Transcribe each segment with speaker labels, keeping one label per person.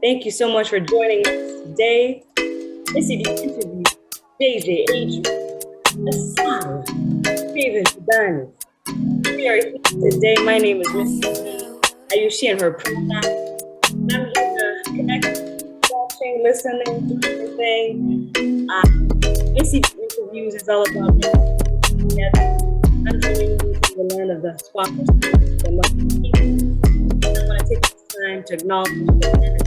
Speaker 1: Thank you so much for joining us today. Missy, D Interviews, Adrian, ahsia, Feven Kidane. We are here today. My name is Missy. I use she and her pronouns. I'm here to connect, watching, listening, doing everything. Missy D Interviews is all about being together, unfolding through the land of the Squamish people. I want to take this time to acknowledge the land.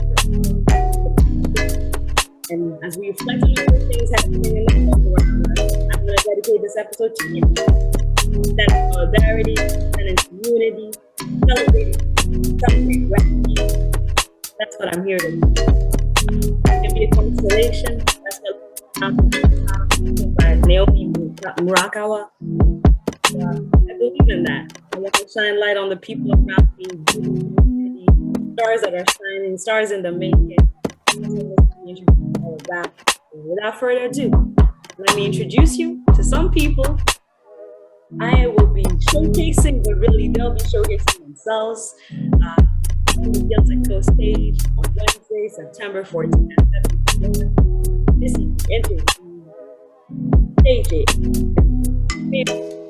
Speaker 1: And as we reflect on all the things happening in the world around us, I'm going to dedicate this episode to you. That solidarity, and community, celebrate gratitude. That's what I'm here to do. It can be a constellation. That's what by Naomi Murakawa. I believe in that. I want to shine light on the people around me, stars that are shining, stars in the making. All of that. Without further ado, let me introduce you to some people I will be showcasing, but really they'll be showcasing themselves on the Delta Coast stage on Wednesday, September 14th at 7 p.m. This is the interview. AJ,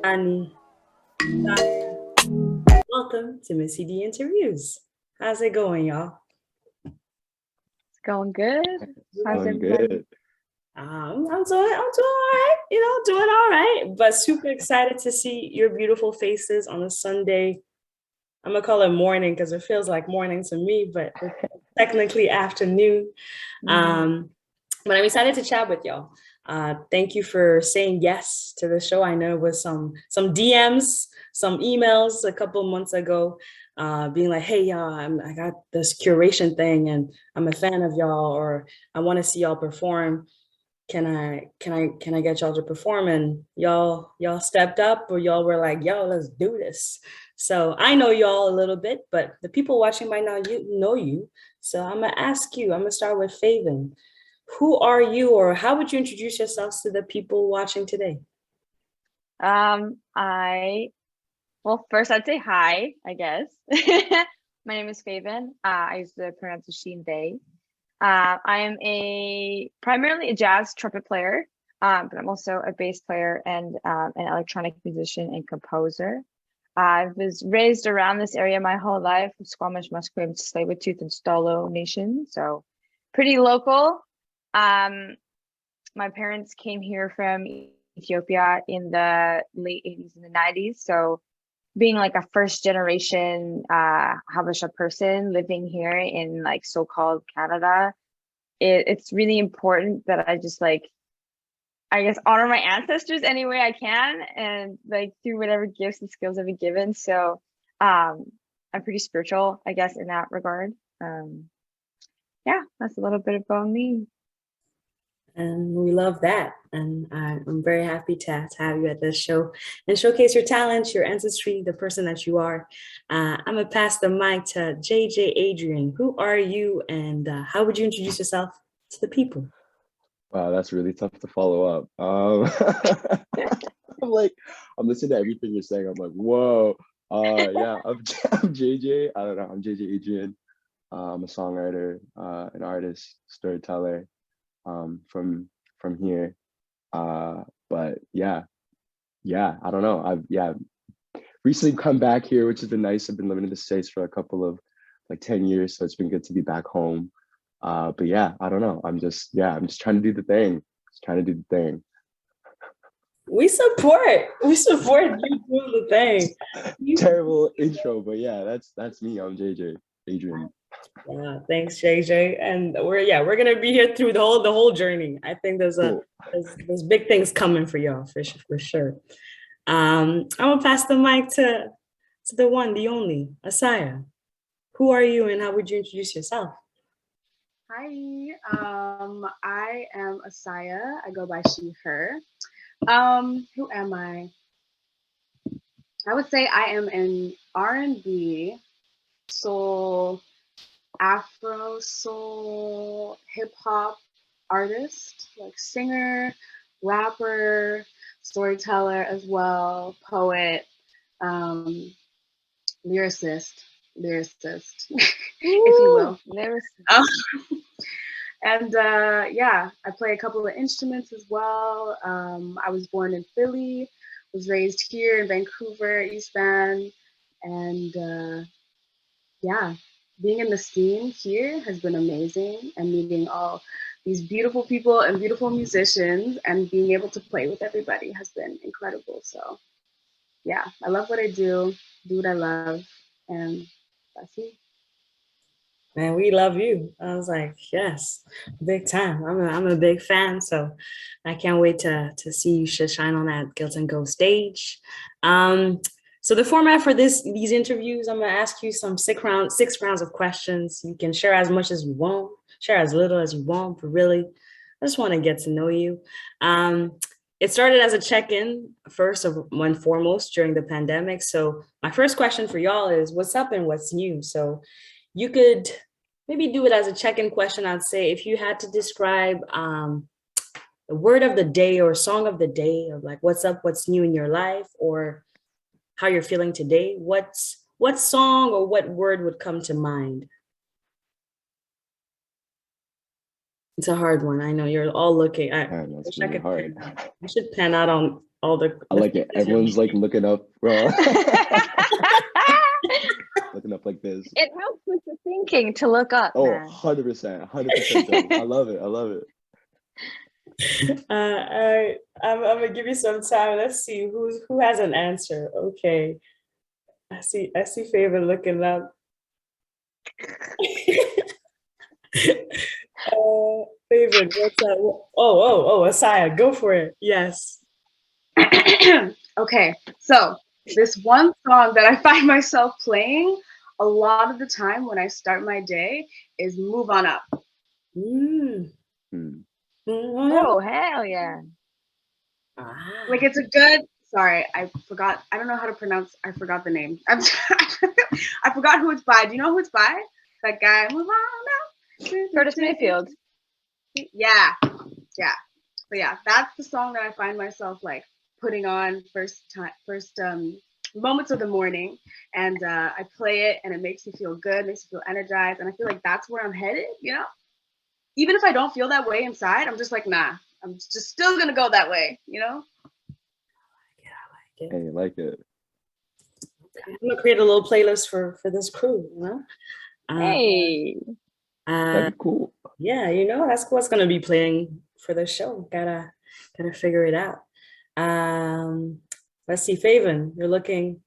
Speaker 1: Annie, welcome to Missy D Interviews. How's it going, y'all?
Speaker 2: Going good. How's everybody?
Speaker 1: Good. I'm doing all right, doing all right, but super excited to see your beautiful faces on a Sunday. I'm gonna call it morning because it feels like morning to me, but it's technically afternoon. But I'm excited to chat with y'all. Thank you for saying yes to the show. I know it was some DMs, some emails a couple of months ago, being like, hey, y'all, I got this curation thing and I'm a fan of y'all, or I want to see y'all perform. Can I get y'all to perform? And y'all stepped up, or y'all were like, yo, let's do this. So I know y'all a little bit, but the people watching might not know you. So I'm gonna ask you, I'm gonna start with Feven. Who are you, or how would you introduce yourselves to the people watching today?
Speaker 2: Well, first I'd say hi, I guess. My name is Feven. I use the pronouns of she and they. I am primarily a jazz trumpet player, but I'm also a bass player and an electronic musician and composer. I was raised around this area my whole life, Squamish, Musqueam, Tsleil-Waututh, and Stolo Nation, so pretty local. My parents came here from Ethiopia in the late 80s and the 90s, so being like a first generation Habesha person living here in like so-called Canada, it's really important that I just honor my ancestors any way I can, and like through whatever gifts and skills I've been given. So I'm pretty spiritual, I guess, in that regard. Yeah, that's a little bit about me.
Speaker 1: And we love that. And I'm very happy to have you at this show and showcase your talents, your ancestry, the person that you are. I'm going to pass the mic to Adrian. Who are you, and how would you introduce yourself to the people?
Speaker 3: Wow, that's really tough to follow up. I'm listening to everything you're saying. I'm like, whoa. Yeah, I'm JJ. I don't know. I'm JJ Adrian. I'm a songwriter, an artist, storyteller. From here, but yeah, I don't know. I've recently come back here, which has been nice. I've been living in the States for a couple of 10 years, so it's been good to be back home. But yeah, I don't know. I'm just trying to do the thing.
Speaker 1: We support you doing the thing.
Speaker 3: Terrible intro, but yeah, that's me. I'm JJ Adrian.
Speaker 1: Yeah, thanks, JJ. And we're gonna be here through the whole journey. I think there's big things coming for y'all for sure. I'm gonna pass the mic to the one, the only, ahsia. Who are you, and how would you introduce yourself?
Speaker 4: Hi, I am ahsia. I go by she, her. Who am I? I would say I am an R&B, soul, Afro soul, hip hop artist, like singer, rapper, storyteller as well, poet, lyricist. lyricist, if you will.
Speaker 2: Lyricist.
Speaker 4: And yeah, I play a couple of instruments as well. I was born in Philly, was raised here in Vancouver, East Van, and yeah, being in the scene here has been amazing, and meeting all these beautiful people and beautiful musicians and being able to play with everybody has been incredible. So yeah, I love what I do what I love, and that's it.
Speaker 1: Man, we love you. I was like, yes, big time. I'm a big fan, so I can't wait to see you shine on that Guilt and Go stage. So the format for these interviews, I'm gonna ask you some six rounds of questions. You can share as much as you want, share as little as you want, but really, I just want to get to know you. It started as a check-in first and foremost during the pandemic. So my first question for y'all is, what's up and what's new? So you could maybe do it as a check-in question. I'd say if you had to describe the word of the day or song of the day, of like what's up, what's new in your life, or how you're feeling today, what song or what word would come to mind? It's a hard one. I know you're all looking.
Speaker 3: That's really hard.
Speaker 1: I should pan out on all the.
Speaker 3: I like it. Everyone's like looking up, bro. Looking up like this.
Speaker 2: It helps with the thinking to look up.
Speaker 3: Oh,
Speaker 2: man.
Speaker 3: 100%. 100%. I love it. I love it.
Speaker 1: I'm gonna give you some time. Let's see who has an answer. Okay, I see Feven looking up. Feven, what's that? Oh, ahsia, go for it. Yes.
Speaker 4: Okay, so this one song that I find myself playing a lot of the time when I start my day is "Move On Up."
Speaker 2: Oh, hell yeah.
Speaker 4: Like it's a good. Sorry, I forgot. I don't know how to pronounce. I forgot the name. I forgot who it's by. Do you know who it's by? That guy. Move on up.
Speaker 2: Curtis Mayfield.
Speaker 4: Yeah. But yeah, that's the song that I find myself like putting on first moments of the morning, and I play it, and it makes me feel good, makes me feel energized, and I feel like that's where I'm headed. You know, even if I don't feel that way inside, I'm just like, nah, I'm just still gonna go that way. You know.
Speaker 3: Hey, I like it.
Speaker 1: I'm gonna create a little playlist for this crew. You know.
Speaker 2: Hey.
Speaker 3: That'd be cool.
Speaker 1: Yeah, you know, that's what's gonna be playing for the show. Gotta figure it out. Let's see, Feven, you're looking.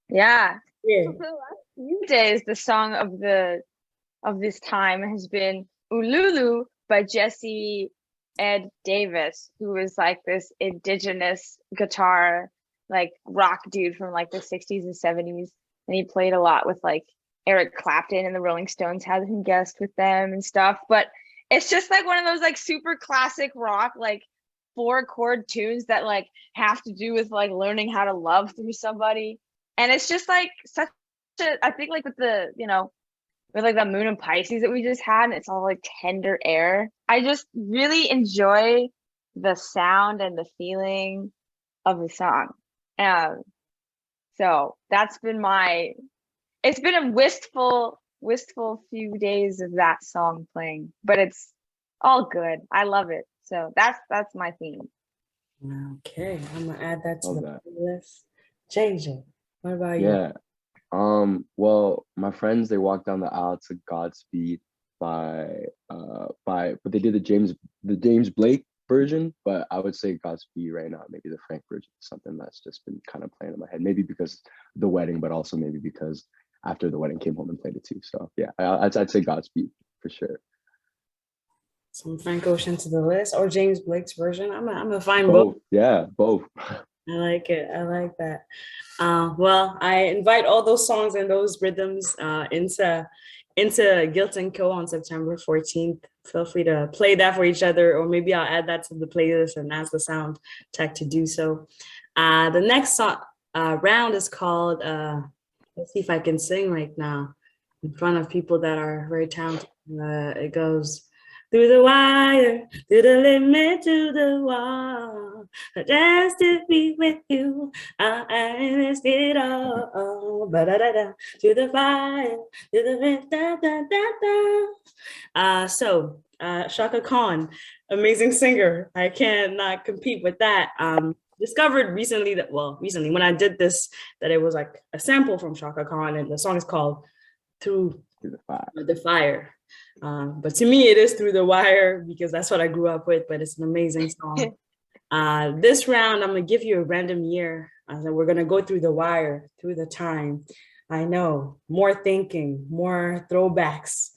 Speaker 2: Yeah.
Speaker 1: Yeah.
Speaker 2: So for the last few days, the song of this time has been Ululu by Jesse Ed Davis, who is like this indigenous guitar, like rock dude from like the 60s and 70s. And he played a lot with like Eric Clapton, and the Rolling Stones had him guest with them and stuff. But it's just like one of those like super classic rock, like 4-chord tunes that like have to do with like learning how to love through somebody. And it's just like such a, I think like with the, you know, with like the moon and Pisces that we just had, and it's all like tender air. I just really enjoy the sound and the feeling of the song. So that's been it's been a wistful few days of that song playing, but it's all good. I love it. So that's my theme.
Speaker 1: Okay, I'm gonna add that to the
Speaker 3: that.
Speaker 1: playlist. JJ, what about you?
Speaker 3: Yeah. Well, my friends, they walked down the aisle to Godspeed but they did the James Blake version, but I would say Godspeed right now, maybe the Frank version, something that's just been kind of playing in my head, maybe because the wedding, but also maybe because after the wedding came home and played it too. So yeah, I'd say Godspeed for sure.
Speaker 1: Some Frank Ocean to the list, or James Blake's version. I'm gonna find
Speaker 3: Both.
Speaker 1: both.
Speaker 3: Yeah, both.
Speaker 1: I like it. I like that. Well, I invite all those songs and those rhythms into Guilt and Co on September 14th. Feel free to play that for each other, or maybe I'll add that to the playlist and ask the sound tech to do so. The next song, round is called, let's see if I can sing right now in front of people that are very talented. It goes, through the wire, through the limit, to the wall. Just to be with you, I risk it all. Ba-da-da-da. To the fire, to the da-da-da-da. Shaka Khan, amazing singer. I cannot compete with that. Discovered recently when I did this, that it was like a sample from Shaka Khan, and the song is called Through the Fire. But to me, it is Through the Wire because that's what I grew up with, but it's an amazing song. This round, I'm gonna give you a random year. We're gonna go through the wire, through the time. I know, more thinking, more throwbacks.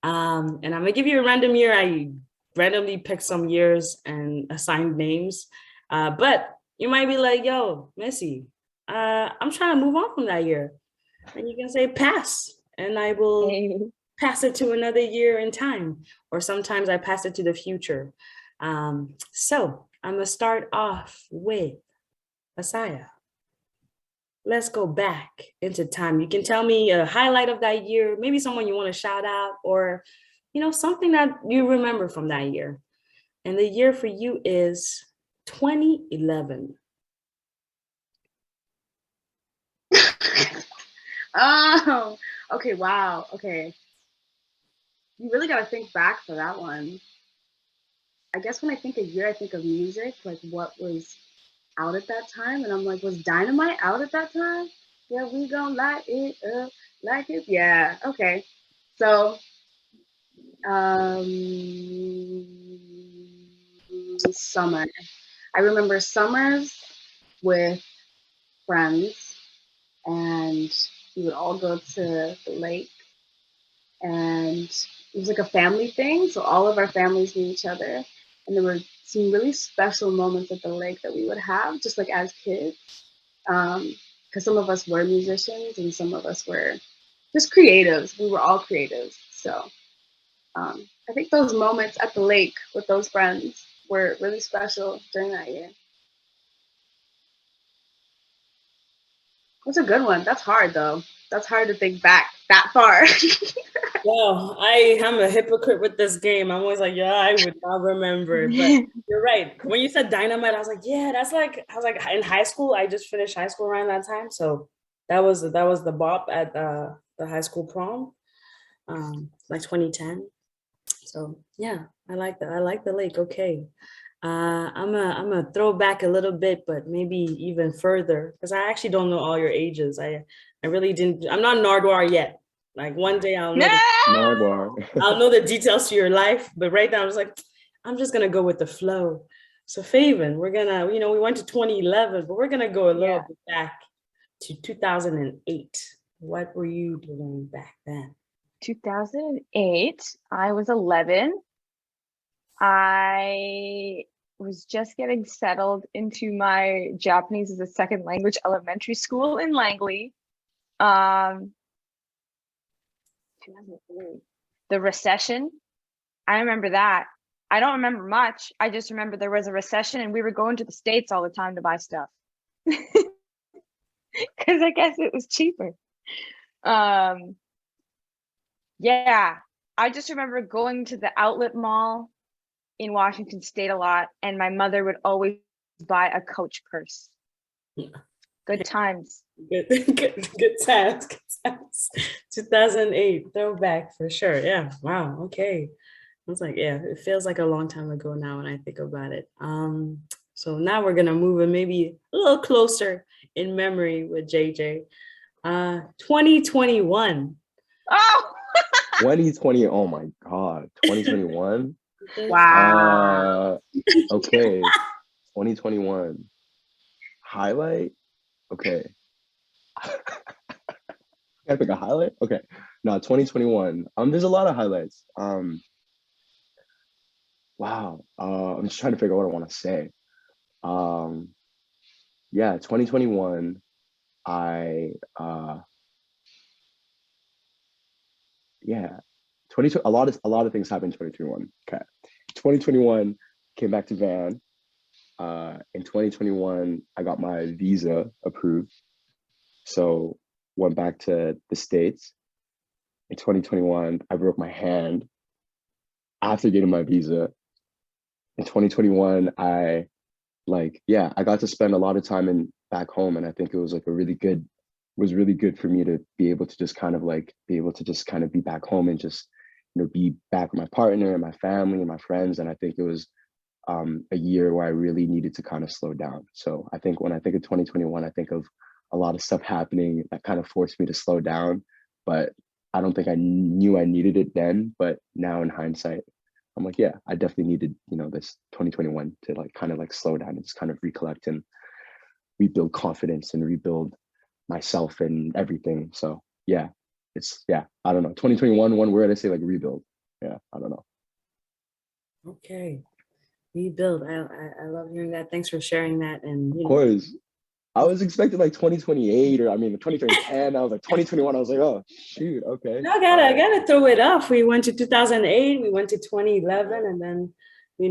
Speaker 1: And I'm gonna give you a random year. I randomly picked some years and assigned names. But you might be like, yo, Missy, I'm trying to move on from that year. And you can say pass, and I will pass it to another year in time. Or sometimes I pass it to the future. So I'm gonna start off with Ahsia. Let's go back into time. You can tell me a highlight of that year, maybe someone you want to shout out, or something that you remember from that year. And the year for you is 2011.
Speaker 4: Oh, okay, wow, okay. You really got to think back for that one. I guess when I think of year, I think of music, like what was out at that time. And I'm like, was Dynamite out at that time? Yeah, we gonna light it up like it. Yeah, okay. So, summer. I remember summers with friends, and we would all go to the lake, and it was like a family thing. So all of our families knew each other, and there were some really special moments at the lake that we would have, just like as kids, because some of us were musicians and some of us were just creatives. We were all creatives. So I think those moments at the lake with those friends were really special during that year. That's a good one. That's hard though. That's hard to think back that far.
Speaker 1: Well, I'm a hypocrite with this game. I'm always like, yeah, I would not remember. But you're right. When you said Dynamite, I was like, yeah, I was like in high school. I just finished high school around that time. So that was the bop at the high school prom, like 2010. So yeah, I like that. I like the lake. Okay. I'm a throw back a little bit, but maybe even further, because I actually don't know all your ages. I really didn't. I'm not Nardwar yet. Like one day I'll know I'll know the details to your life, but right now I'm just gonna go with the flow. So Feven, we're gonna, we went to 2011, but we're gonna go a little bit back to 2008. What were you doing back then?
Speaker 2: 2008, I was 11. I was just getting settled into my Japanese as a second language elementary school in Langley. 2008. The recession, I remember that. I don't remember much. I just remember there was a recession and we were going to the States all the time to buy stuff. Because I guess it was cheaper. Yeah, I just remember going to the outlet mall in Washington State a lot, and my mother would always buy a Coach purse. Good times.
Speaker 1: Good times. 2008, throwback for sure. Yeah. Wow. Okay. I was like, yeah, it feels like a long time ago now when I think about it. So now we're gonna move it maybe a little closer in memory with JJ. 2021.
Speaker 2: Oh.
Speaker 3: 2020. Oh my God. 2021.
Speaker 4: Wow.
Speaker 3: Okay. 2021. Highlight. Okay. I pick a highlight. Okay. No, 2021. There's a lot of highlights. Wow. I'm just trying to figure out what I want to say. Yeah, 2021. Yeah, 22. A lot of things happened in 2021. Okay. 2021 came back to Van. In 2021, I got my visa approved. So went back to the States. In 2021, I broke my hand. after getting my visa in 2021, I got to spend a lot of time in back home, and I think it was like was really good for me to be able to just kind of be back home and just be back with my partner and my family and my friends. And I think it was a year where I really needed to kind of slow down. So I think when I think of 2021, I think of a lot of stuff happening that kind of forced me to slow down, but I don't think I knew I needed it then. But now in hindsight, I'm like, yeah, I definitely needed, this 2021 to like kind of like slow down and just kind of recollect and rebuild confidence and rebuild myself and everything. So yeah, I don't know. 2021, one word I say, like, rebuild. Yeah, I don't know.
Speaker 1: Okay. Rebuild. I love hearing that. Thanks for sharing that. And
Speaker 3: of course, I was expecting like 2028 or 2010. I was like 2021. I was like, oh shoot, okay.
Speaker 1: No, I gotta throw it off. We went to 2008. We went to 2011, and then we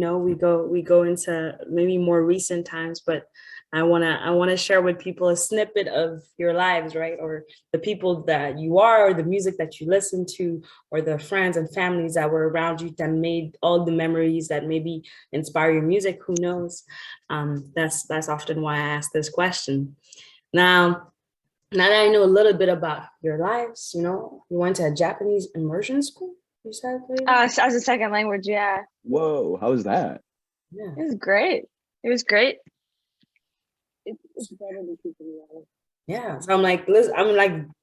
Speaker 1: go into maybe more recent times. But I wanna share with people a snippet of your lives, right? Or the people that you are, or the music that you listen to, or the friends and families that were around you that made all the memories that maybe inspire your music. Who knows? That's often why I ask this question. Now that I know a little bit about your lives, you went to a Japanese immersion school, you said?
Speaker 2: As a second language, yeah.
Speaker 3: Whoa, how was that?
Speaker 1: Yeah.
Speaker 2: It was great. It was great. It's better than people realize.
Speaker 1: Yeah. So I'm like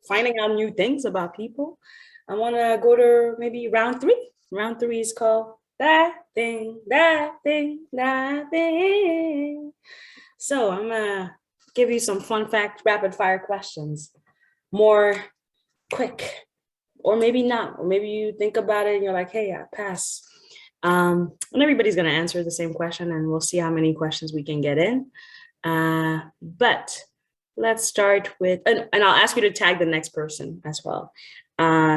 Speaker 1: finding out new things about people. I want to go to maybe round 3. Round 3 is called That Thing, That Thing, That Thing. So I'm gonna give you some fun fact, rapid fire questions. More quick, or maybe not, or maybe you think about it and you're like, hey, I pass. And everybody's gonna answer the same question, and we'll see how many questions we can get in. But let's start with, and I'll ask you to tag the next person as well.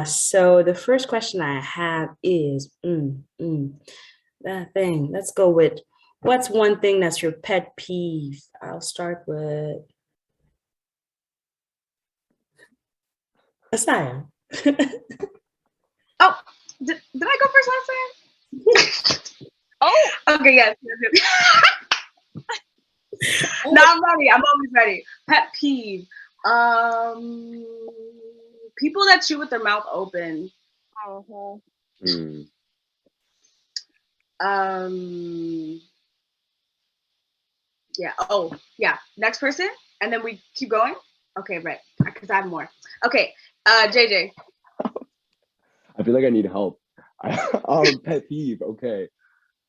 Speaker 1: So the first question I have is, that thing. Let's go with, what's one thing that's your pet peeve? I'll start with Asaya.
Speaker 4: Oh, did I go first last time?
Speaker 2: Oh,
Speaker 4: okay, yes. No, I'm ready. I'm always ready. Pet peeve. People that chew with their mouth open. Yeah. Oh, yeah. Next person, and then we keep going. Okay, right. Because I have more. Okay. JJ.
Speaker 3: I feel like I need help. Pet peeve. Okay,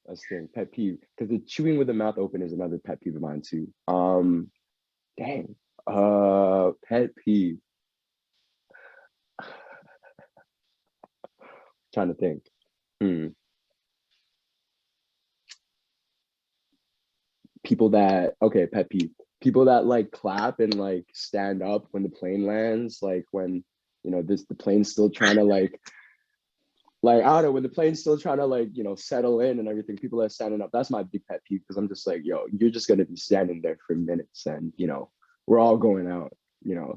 Speaker 3: that's the thing. Pet peeve, because the chewing with the mouth open is another pet peeve of mine too. Dang. Pet peeve. Trying to think. Pet peeve. People that like clap and like stand up when the plane lands, like when the plane's still trying to like I don't know, when the plane's still trying to like settle in and everything. People are standing up. That's my big pet peeve, because I'm just like, yo, you're just gonna be standing there for minutes, and we're all going out.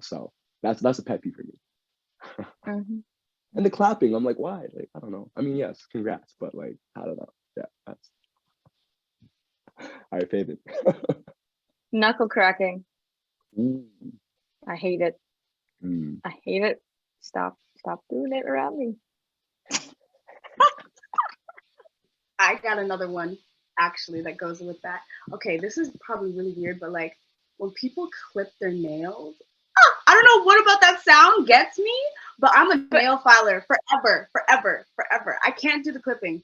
Speaker 3: So that's a pet peeve for me. And the clapping, I'm like, why? Like, I don't know. I mean, yes, congrats, but like, I don't know. Yeah, that's all right. Feven.
Speaker 2: knuckle cracking.
Speaker 3: Ooh.
Speaker 2: I hate it. I hate it. Stop doing it around me.
Speaker 4: I got another one actually that goes with that. Okay, this is probably really weird, but like when people clip their nails, I don't know what about that sound gets me, but I'm a nail filer forever. I can't do the clipping.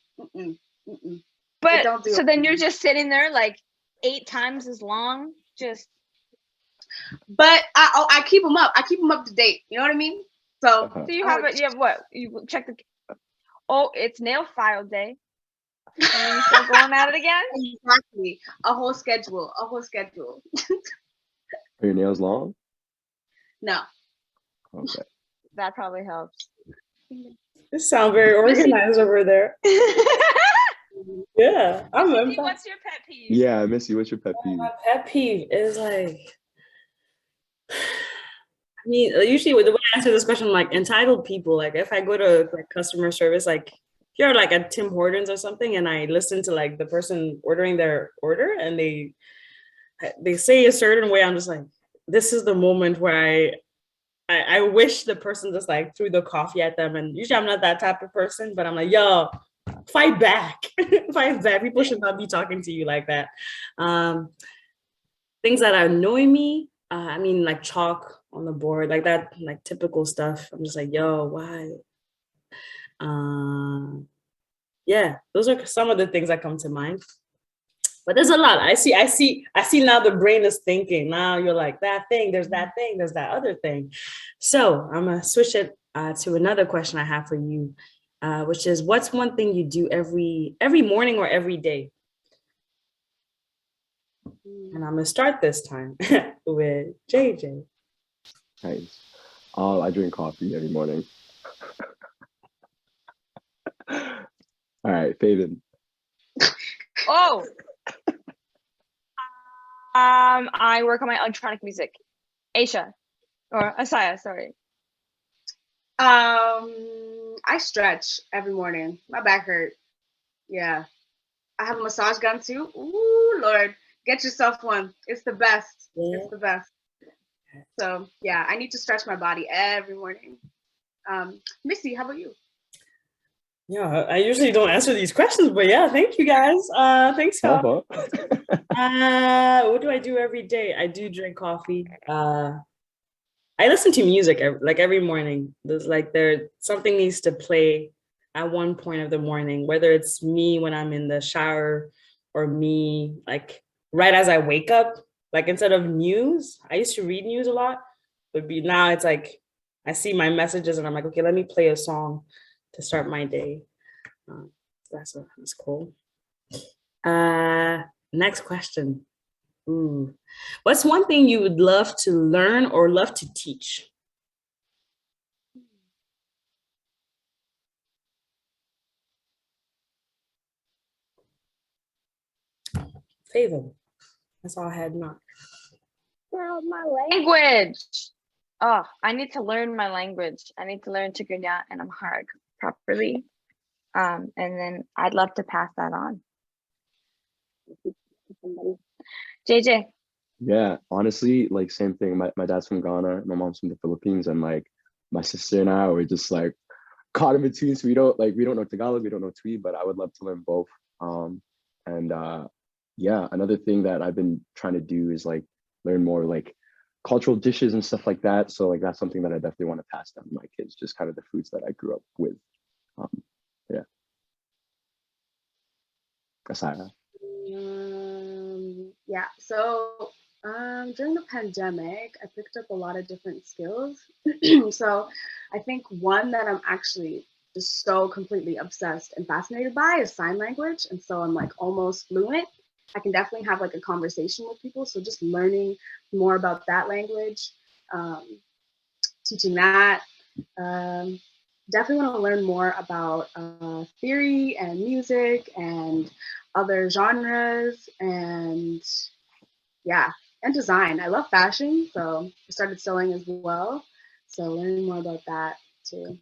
Speaker 2: But so then you're just sitting there like 8 times as long, just.
Speaker 4: But I keep them up. I keep them up to date. You know what I mean? So
Speaker 2: So you have it. You have what? You check the. Oh, it's nail file day. And then you start going at it again.
Speaker 4: Exactly. A whole schedule.
Speaker 3: Are your nails long?
Speaker 4: No.
Speaker 3: Okay.
Speaker 2: That probably helps.
Speaker 1: You sound very organized over there. Yeah, I'm
Speaker 2: Missy, what's your pet peeve?
Speaker 3: Yeah, Missy, what's your pet peeve?
Speaker 1: My pet peeve is like, I mean, usually with the way I answer this question, like entitled people. Like if I go to like customer service, like you're like at Tim Hortons or something, and I listen to like the person ordering their order, and they say a certain way, I'm just like, this is the moment where I wish the person just like threw the coffee at them. And usually I'm not that type of person, but I'm like, yo, fight back. Fight back. People should not be talking to you like that. Things that annoy me, I mean, like chalk on the board, like that, like typical stuff. I'm just like, yo, why? Yeah, those are some of the things that come to mind. But there's a lot. I see now the brain is thinking. Now you're like, that thing, there's that thing, there's that other thing. So I'm gonna switch it to another question I have for you, which is, what's one thing you do every morning or every day? And I'm gonna start this time with JJ.
Speaker 3: Nice. I drink coffee every morning. All right, Feven.
Speaker 2: Oh. I work on my electronic music. Ahsia, or ahsia, sorry.
Speaker 4: I stretch every morning. My back hurt. Yeah. I have a massage gun too. Ooh, Lord. Get yourself one. It's the best. Yeah. It's the best. So yeah, I need to stretch my body every morning. Missy, how about you?
Speaker 1: Yeah, I usually don't answer these questions, but yeah, thank you guys. Thanks, y'all. What do I do every day? I do drink coffee. I listen to music like every morning. There's like something needs to play at one point of the morning, whether it's me when I'm in the shower or me like right as I wake up. Like instead of news, I used to read news a lot, but now it's like I see my messages and I'm like, okay, let me play a song to start my day. That's cool. Next question. Ooh. What's one thing you would love to learn or love to teach? Feven. That's all I had not.
Speaker 2: Well, my language. Oh, I need to learn my language. I need to learn Tigrinya and Amharic properly. And then I'd love to pass that on. JJ.
Speaker 3: Yeah, honestly, like same thing. My dad's from Ghana, my mom's from the Philippines, and like my sister and I were just like caught in between. So we don't know Tagalog, we don't know Twi, but I would love to learn both. Yeah, another thing that I've been trying to do is like learn more like cultural dishes and stuff like that. So like that's something that I definitely want to pass down to my kids, just kind of the foods that I grew up with. Yeah. Asaya.
Speaker 4: Yeah, so during the pandemic, I picked up a lot of different skills. So I think one that I'm actually just so completely obsessed and fascinated by is sign language. And so I'm like almost fluent. I can definitely have like a conversation with people. So just learning more about that language, teaching that. Definitely want to learn more about theory and music and other genres and yeah, and design. I love fashion, so I started sewing as well. So learning more about that too.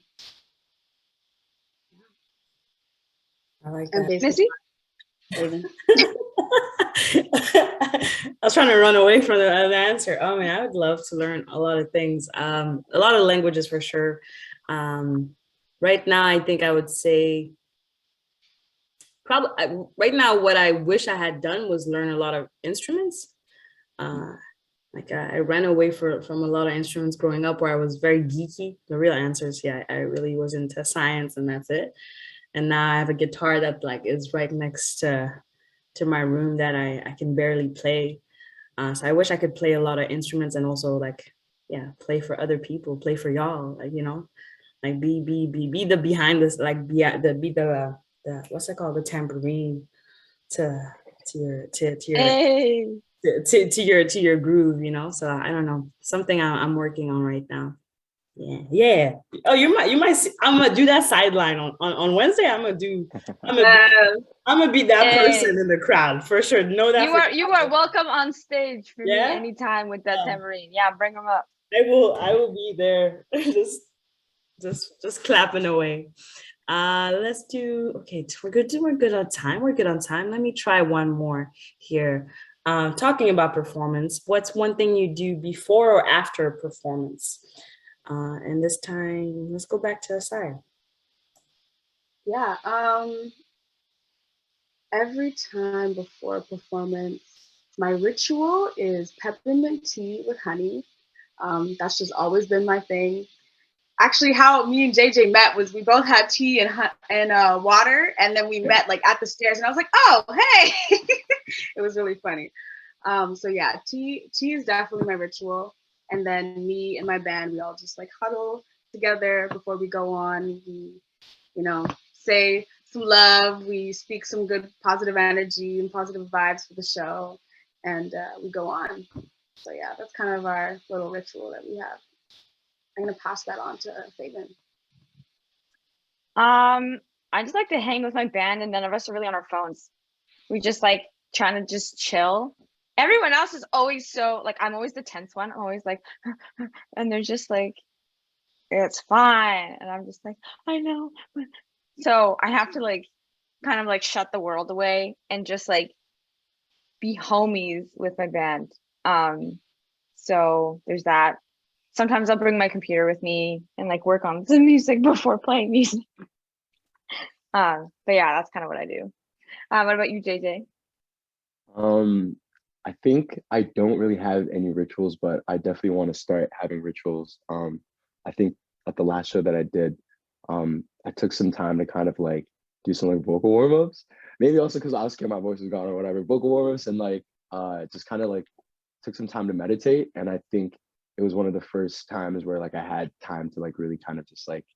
Speaker 1: I like that.
Speaker 2: Missy?
Speaker 1: I was trying to run away from the answer. Oh man, I would love to learn a lot of things. A lot of languages for sure. Right now, I think I would say probably right now what I wish I had done was learn a lot of instruments. Like I ran away from a lot of instruments growing up where I was very geeky. The real answer is yeah, I really was into science and that's it. And now I have a guitar that like is right next to my room that I can barely play. So I wish I could play a lot of instruments and also like, yeah, play for other people, play for y'all, like, you know, like be the behind this, like be the what's it called, the tambourine to your
Speaker 2: Hey.
Speaker 1: to your groove, you know. So I don't know, something I'm working on right now. Yeah. Oh, you might see, I'm gonna do that sideline on Wednesday. I'm gonna be that person in the crowd for sure. Know that
Speaker 2: you are welcome on stage for me anytime with that tambourine. Yeah, bring them up.
Speaker 1: I will be there, just clapping away. Let's do, okay, we're good on time. We're good on time. Let me try one more here. Talking about performance, what's one thing you do before or after a performance? And this time, let's go back to Asai.
Speaker 4: Yeah. Every time before a performance, my ritual is peppermint tea with honey. That's just always been my thing. Actually, how me and JJ met was we both had tea and water, and then we met like at the stairs, and I was like, "Oh, hey!" It was really funny. So yeah, tea is definitely my ritual, and then me and my band, we all just like huddle together before we go on. We, say some love. We speak some good positive energy and positive vibes for the show, and we go on. So yeah, that's kind of our little ritual that we have. I'm gonna pass that on to Feven.
Speaker 2: I just like to hang with my band, and none of us are really on our phones. We just like trying to just chill. Everyone else is always so like, I'm always the tense one. I'm always like, and they're just like, it's fine, and I'm just like, I know. So I have to like kind of like shut the world away and just like be homies with my band. So there's that. Sometimes I'll bring my computer with me and like work on some music before playing music. But yeah, that's kind of what I do. What about you, JJ?
Speaker 3: I think I don't really have any rituals, but I definitely want to start having rituals. I think at the last show that I did, I took some time to kind of like do some like vocal warm-ups. Maybe also because I was scared my voice was gone or whatever. Vocal warm-ups and like just kind of like took some time to meditate. And I think it was one of the first times where like I had time to like really kind of just like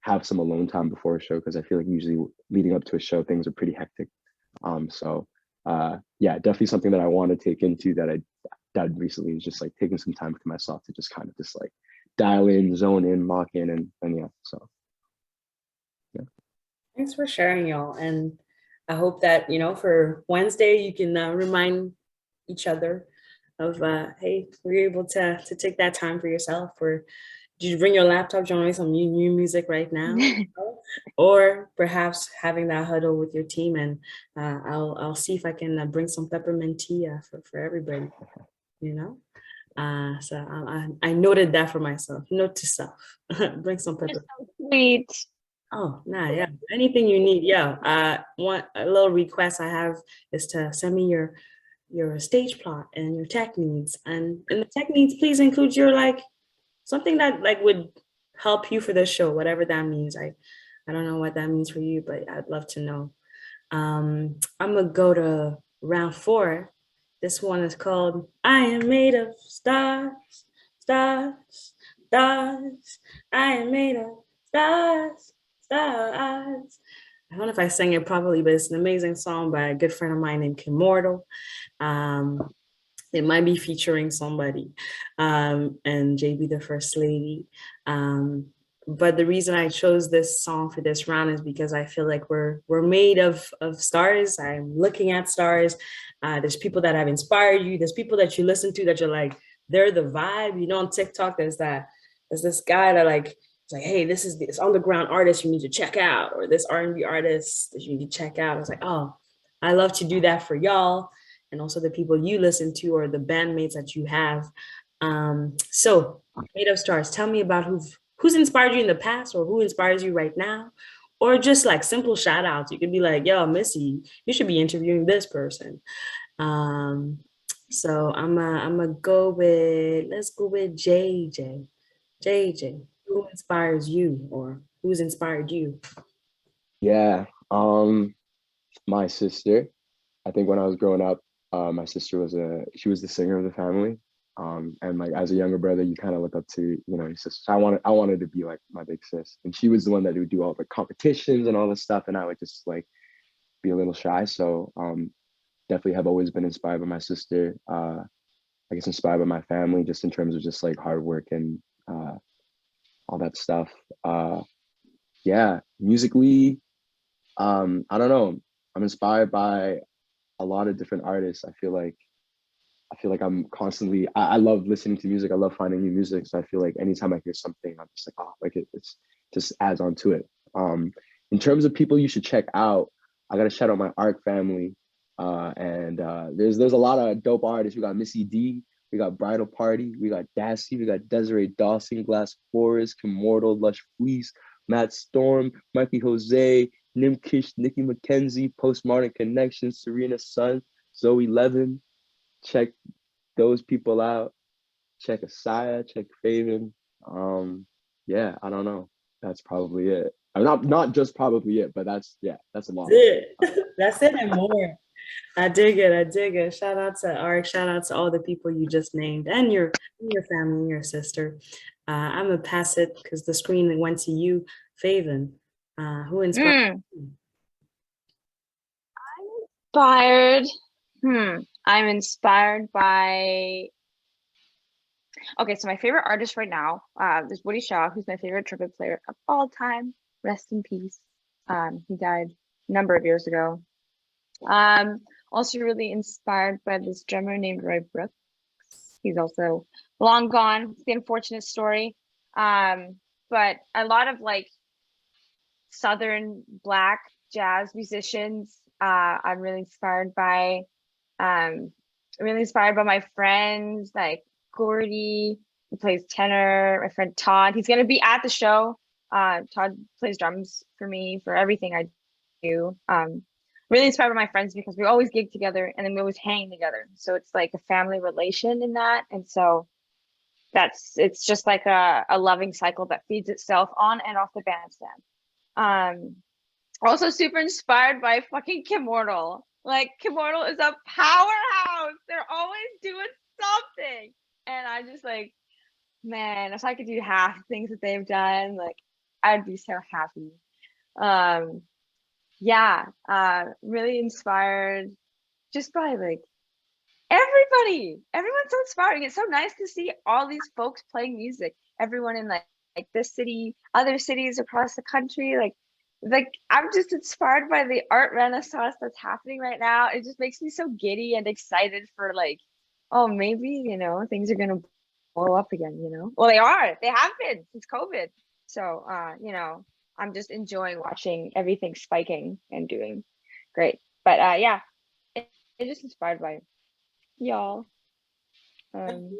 Speaker 3: have some alone time before a show, because I feel like usually leading up to a show things are pretty hectic. So yeah, definitely something that I want to take into that I did recently is just like taking some time for myself to just kind of just like dial in, zone in, lock in, and yeah. So yeah.
Speaker 1: Thanks for sharing, y'all. And I hope that, for Wednesday, you can remind each other of, hey, we're able to take that time for yourself. Or did you bring your laptop, join some new music right now? Or perhaps having that huddle with your team, and I'll see if I can bring some peppermint tea for everybody, So I noted that for myself. Note to self, bring some peppermint.
Speaker 2: So sweet.
Speaker 1: Oh, nah, yeah. Anything you need, yeah. One a little request I have is to send me your stage plot and your tech needs, and in the tech needs, please include your like something that like would help you for the show, whatever that means. I don't know what that means for you, but I'd love to know. I'm gonna go to round 4. This one is called "I Am Made of Stars, Stars, Stars. I am made of stars, stars." I don't know if I sang it properly, but it's an amazing song by a good friend of mine named Kim Mortal. It might be featuring somebody, and JB the First Lady. But the reason I chose this song for this round is because I feel like we're made of stars. I'm looking at stars. There's people that have inspired you. There's people that you listen to that you're like, they're the vibe. On TikTok, there's this guy that like, it's like, hey, this is this underground artist you need to check out, or this R&B artist that you need to check out. I was like, oh, I love to do that for y'all, and also the people you listen to or the bandmates that you have. So, Made of Stars, tell me about who's inspired you in the past, or who inspires you right now, or just like simple shout outs. You could be like, yo, Missy, you should be interviewing this person. So let's go with JJ. JJ, who inspires you, or who's inspired you?
Speaker 3: Yeah. My sister. I think when I was growing up, my sister she was the singer of the family. And like as a younger brother, you kind of look up to, your sister. So I wanted to be like my big sis. And she was the one that would do all the competitions and all this stuff. And I would just like be a little shy. So definitely have always been inspired by my sister. I guess inspired by my family, just in terms of just like hard work and all that stuff. Yeah, musically, I don't know. I'm inspired by a lot of different artists. I feel like I'm constantly, I love listening to music. I love finding new music. So I feel like anytime I hear something, I'm just like, oh, like it's just adds on to it. In terms of people you should check out, I gotta shout out my ARC family. There's a lot of dope artists. We got Missy D, we got Bridal Party, we got Dassy, we got Desiree Dawson, Glass Forest, Kimortal, Lush Fleece, Matt Storm, Mikey Jose, Nimkish, Nikki McKenzie, Postmodern Connection, Serena Sun, Zoe Levin. Check those people out. Check Ahsia, check Feven. Yeah, I don't know. That's probably it. I'm not just probably it, but that's a lot.
Speaker 1: That's it. That's it and more. I dig it. I dig it. Shout out to Ark. Shout out to all the people you just named and your family and your sister. I'm gonna pass it because the screen went to you, Feven. Who inspired you?
Speaker 2: I'm inspired by. Okay, so my favorite artist right now, is Woody Shaw, who's my favorite trumpet player of all time. Rest in peace. He died a number of years ago. Also really inspired by this drummer named Roy Brooks. He's also long gone. It's the unfortunate story. But a lot of like Southern Black jazz musicians, I'm really inspired by. Really inspired by my friends like Gordy, who plays tenor, my friend Todd. He's gonna be at the show. Todd plays drums for me for everything I do. Really inspired by my friends because we always gig together and then we always hang together. So it's like a family relation in that. And so it's just like a loving cycle that feeds itself on and off the bandstand. Also super inspired by fucking Kimortal. Like Kimortal is a powerhouse. They're always doing something. And I just like, man, if I could do half the things that they've done, like I'd be so happy. Really inspired just by like everybody. Everyone's so inspiring. It's so nice to see all these folks playing music. Everyone in like this city, other cities across the country, like I'm just inspired by the art renaissance that's happening right now. It just makes me so giddy and excited for like, oh, maybe, things are gonna blow up again, Well, they have been since COVID. So I'm just enjoying watching everything spiking and doing great. But it's just inspired by y'all.
Speaker 1: Yeah,
Speaker 2: and,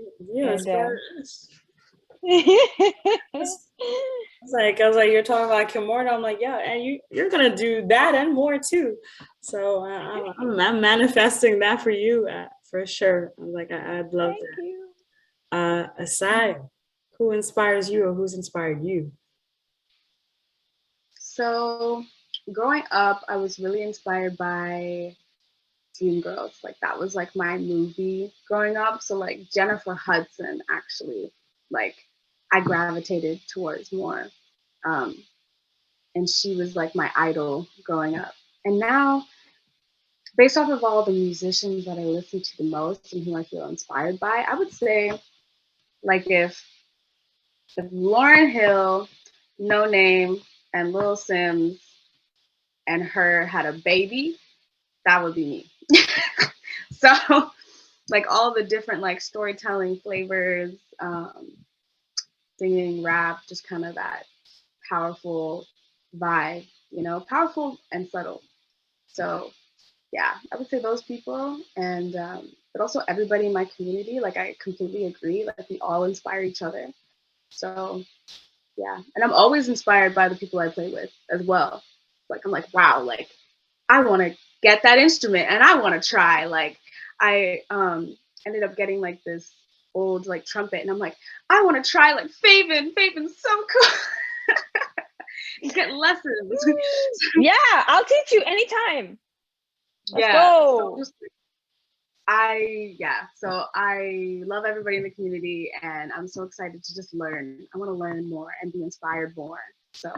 Speaker 1: I was like, you're talking about Kimorta. I'm like, yeah, and you're gonna do that and more too. So I'm manifesting that for you for sure. I'm like, I'd love that. Aside, who inspires you or who's inspired you?
Speaker 4: So growing up, I was really inspired by Dream Girls. Like that was like my movie growing up. So like Jennifer Hudson, actually, like I gravitated towards more. And she was like my idol growing up. And now, based off of all the musicians that I listen to the most and who I feel inspired by, I would say like if Lauryn Hill, No Name, and Lil Sims and her had a baby, that would be me. So like all the different like storytelling flavors, singing, rap, just kind of that powerful vibe, powerful and subtle. So yeah, I would say those people, and but also everybody in my community. Like I completely agree. Like we all inspire each other. So yeah, and I'm always inspired by the people I play with as well. Like I'm like, wow, like I want to get that instrument and I want to try. Like I ended up getting like this old like trumpet, and I'm like, I want to try like Feven. Feven's so cool. And get lessons.
Speaker 2: Yeah, I'll teach you anytime. Let's
Speaker 4: yeah.
Speaker 2: go.
Speaker 4: So I love everybody in the community, and I'm so excited to just learn. I want to learn more and be inspired more. So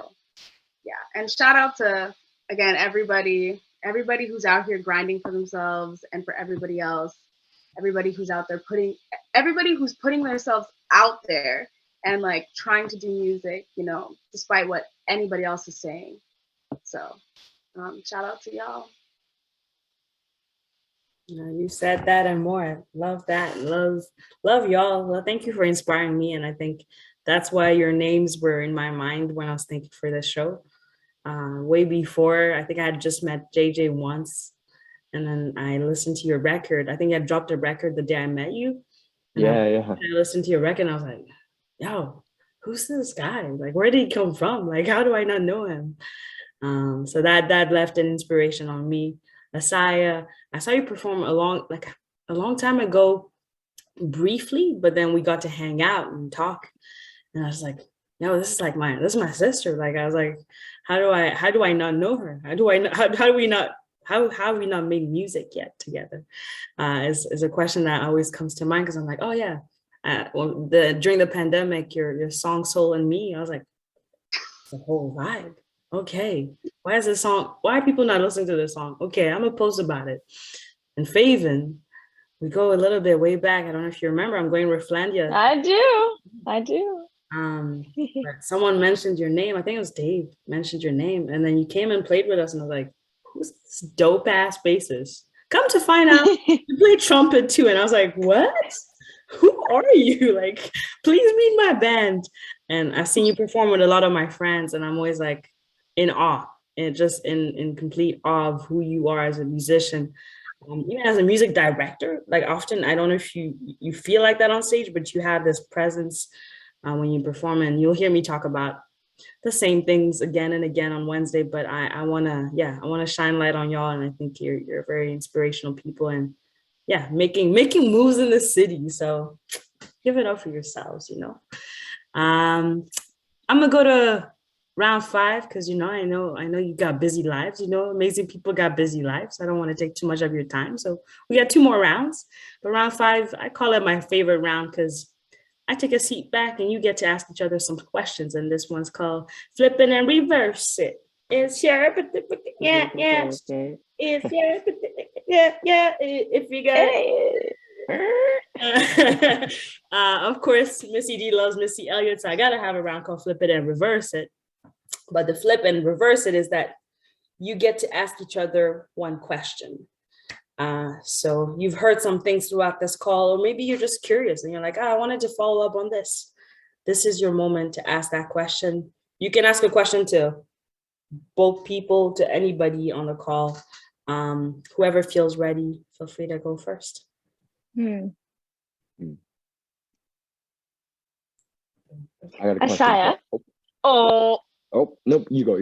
Speaker 4: yeah, and shout out to again everybody who's out here grinding for themselves, and for everybody else, everybody who's out there putting themselves out there and like trying to do music, despite what anybody else is saying. So shout out to y'all.
Speaker 1: You said that and more. Love that. Love y'all. Well, thank you for inspiring me. And I think that's why your names were in my mind when I was thinking for this show. Way before, I think I had just met JJ once. And then I listened to your record. I think I dropped a record the day I met you. And
Speaker 3: Yeah.
Speaker 1: I listened to your record and I was like, yo, who's this guy? Like, where did he come from? Like, how do I not know him? So that left an inspiration on me. Ahsia, I saw you perform a long time ago, briefly, but then we got to hang out and talk. And I was like, no, this is my sister. Like I was like, how do I not know her? How do we not how have we not made music yet together? Is a question that always comes to mind because I'm like, oh yeah. During the pandemic, your song Soul and Me, I was like, it's a whole vibe. Okay. Why are people not listening to this song? Okay, I'm gonna post about it. And Feven, we go a little bit way back. I don't know if you remember, I'm going with Flandia.
Speaker 2: I do.
Speaker 1: But someone mentioned your name. I think it was Dave mentioned your name. And then you came and played with us, and I was like, who's this dope ass bassist? Come to find out, you play trumpet too. And I was like, what? Who are you? Like, please meet my band. And I've seen you perform with a lot of my friends, and I'm always like in awe and just in complete awe of who you are as a musician. Even as a music director, like often, I don't know if you feel like that on stage, but you have this presence when you perform, and you'll hear me talk about the same things again and again on Wednesday. But I wanna shine light on y'all, and I think you're very inspirational people, and yeah, making moves in the city. So give it up for yourselves, you know. I'm gonna go to round 5 because I know you got busy lives. Amazing people got busy lives. I don't want to take too much of your time, so we got 2 more rounds. But round 5, I call it my favorite round because I take a seat back and you get to ask each other some questions. And this one's called Flipping and Reverse It. It's your yeah. It's your if you got it. Of course, Missy D loves Missy Elliott, so I gotta have a round called Flip It and Reverse It. But the flip and reverse it is that you get to ask each other one question. So you've heard some things throughout this call, or maybe you're just curious and you're like, I wanted to follow up on this. This is your moment to ask that question. You can ask a question to both people, to anybody on the call. Whoever feels ready, feel free to go first.
Speaker 3: I got a question.
Speaker 2: Ahsia. Oh,
Speaker 3: nope. You go.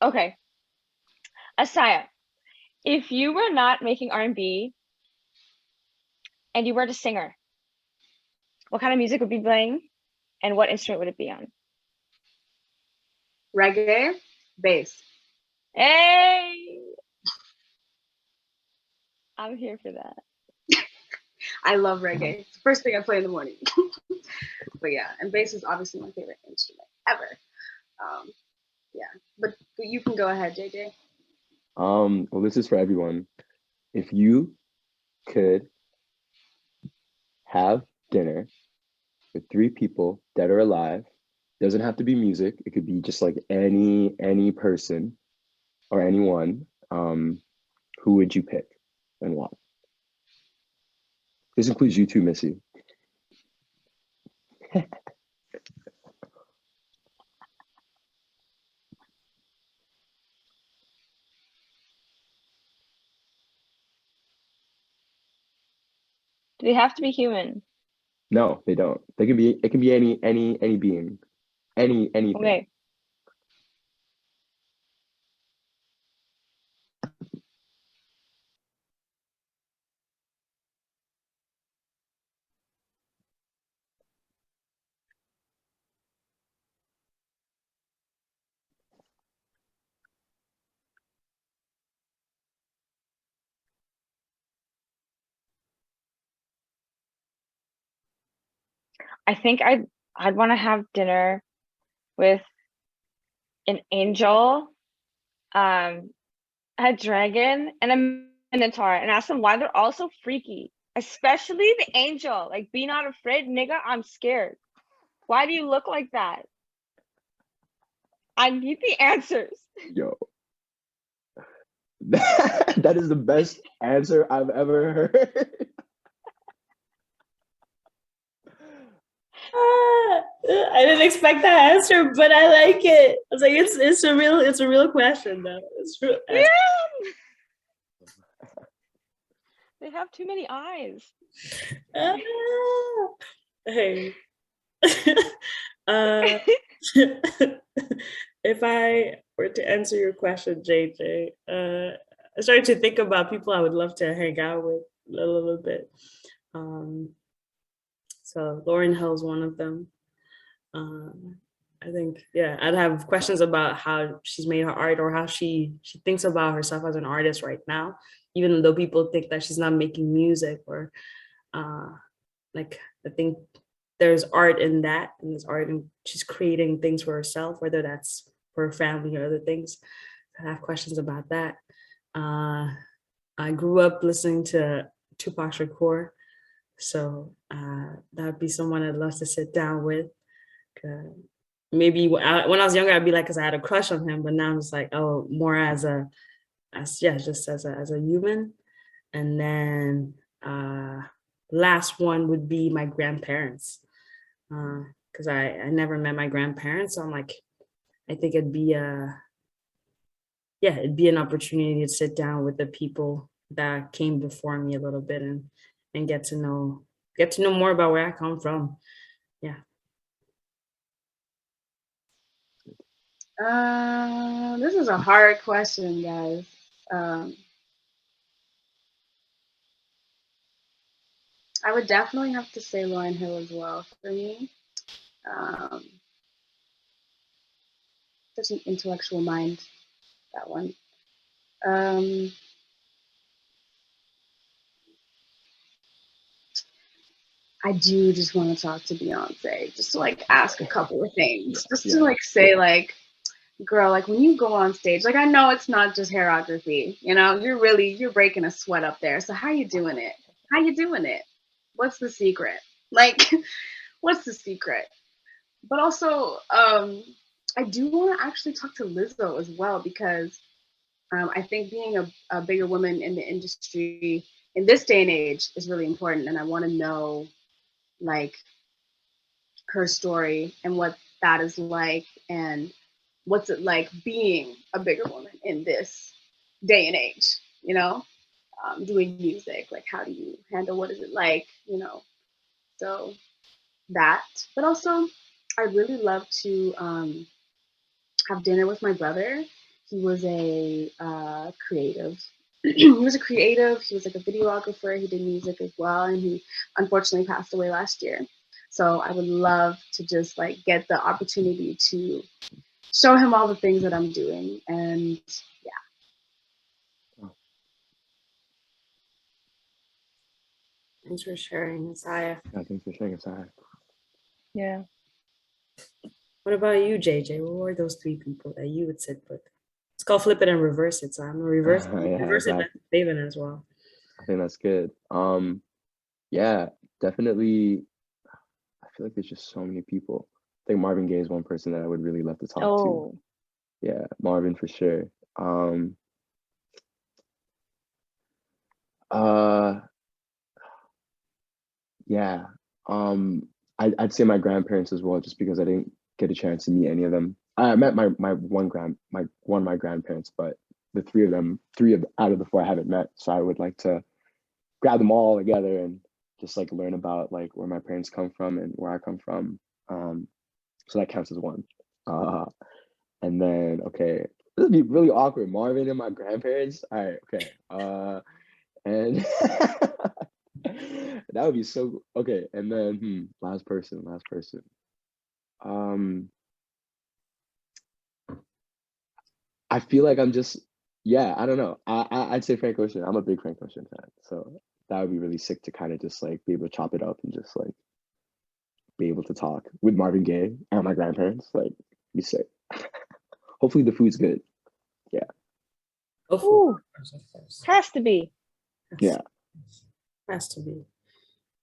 Speaker 2: okay. Ahsia, if you were not making R&B and you were a singer, what kind of music would you be playing and what instrument would it be on?
Speaker 4: Reggae, bass.
Speaker 2: Hey, I'm here for that.
Speaker 4: I love reggae. It's the first thing I play in the morning. But yeah, and bass is obviously my favorite instrument ever. Yeah, but you can go ahead, JJ.
Speaker 3: Well, this is for everyone. If you could have dinner with 3 people, dead or alive, doesn't have to be music. It could be just like any person or anyone. Who would you pick and why? This includes you too, Missy.
Speaker 2: Do they have to be human?
Speaker 3: No, they don't. They can be. It can be any being, anything.
Speaker 2: Okay. I think I'd want to have dinner with an angel, a dragon, and a minotaur, and ask them why they're all so freaky. Especially the angel. Like, be not afraid, nigga. I'm scared. Why do you look like that? I need the answers.
Speaker 3: Yo, That is the best answer I've ever heard.
Speaker 1: I didn't expect that answer, but I like it. I was like, it's a real question though. It's real.
Speaker 2: Yeah. They have too many eyes.
Speaker 1: Hey. If I were to answer your question, JJ, I started to think about people I would love to hang out with a little bit. So Lauryn Hill's one of them. I think, yeah, I'd have questions about how she's made her art or how she thinks about herself as an artist right now, even though people think that she's not making music or like, I think there's art in that, and there's art in she's creating things for herself, whether that's for her family or other things. I have questions about that. I grew up listening to Tupac Shakur, so that would be someone I'd love to sit down with. Maybe when I was younger, I'd be like, because I had a crush on him, but now I'm just like, oh, more as a human. And then last one would be my grandparents, because I never met my grandparents, so I'm like, I think it'd be an opportunity to sit down with the people that came before me a little bit and get to know more about where I come from. Yeah.
Speaker 4: This is a hard question, guys. I would definitely have to say Lauryn Hill as well for me. Such an intellectual mind, that one. I do just want to talk to Beyonce, just to like ask a couple of things, just to like say like, girl, like when you go on stage, like I know it's not just hairography, you know, you're breaking a sweat up there. So how you doing it? How you doing it? What's the secret? Like, what's the secret? But also, I do want to actually talk to Lizzo as well, because I think being a bigger woman in the industry in this day and age is really important. And I want to know like her story and what that is like, and what's it like being a bigger woman in this day and age, you know, doing music, like how do you handle, what is it like, you know? So that, but also I really love to have dinner with my brother. He was a creative. He was like a videographer. He did music as well, and he unfortunately passed away last year. So I would love to just like get the opportunity to show him all the things that I'm doing, and yeah.
Speaker 1: Thanks for sharing, Messiah.
Speaker 3: Yeah, thanks for sharing, Messiah.
Speaker 2: Yeah.
Speaker 1: What about you, JJ? What were those three people that you would sit with? It's called flip it and reverse it. So I'm gonna reverse
Speaker 3: exactly.
Speaker 1: it with Feven as well.
Speaker 3: I think that's good. Yeah, definitely. I feel like there's just so many people. I think Marvin Gaye is one person that I would really love to talk to. Yeah, Marvin for sure. Yeah. I'd say my grandparents as well, just because I didn't get a chance to meet any of them. I met my one of my grandparents, but the three out of the four I haven't met. So I would like to grab them all together and just like learn about like where my parents come from and where I come from. So that counts as one. And then okay, this would be really awkward. Marvin and my grandparents. All right, okay. And that would be so okay. And then last person. I feel like I'm just I don't know. I'd say Frank Ocean. I'm a big Frank Ocean fan, so that would be really sick to kind of just like be able to chop it up and just like be able to talk with Marvin Gaye and my grandparents. Like, be sick. Hopefully the food's good. Yeah.
Speaker 2: Ooh, has to be.
Speaker 3: Yeah.
Speaker 1: Has to be.